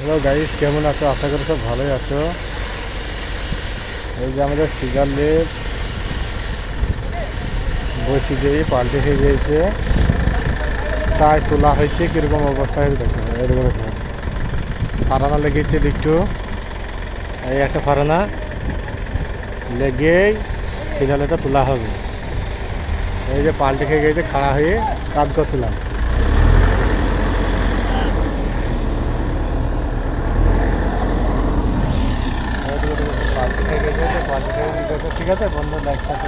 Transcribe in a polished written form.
Hello guys, কেমন আছো? আশা করি সব ভালোই আছো। এই যে আমাদের সিজার লিপ বসি দিয়ে পাল্টে হয়ে গিয়েছে, তাই তোলা হয়েছে। কীরকম অবস্থা হয়েছে দেখো, এরকম দেখো ফারানা লেগেছে একটু। এই একটা ফারানা লেগেই সিজারটা তোলা হবে। এই যে পাল্টে খেয়ে গিয়েছে, খাড়া হয়ে কাজ করছিলাম। পাল্টে খেয়ে গেছে, পাল্টে খেয়ে গেছে। ঠিক আছে বন্ধু, লাইক সাথে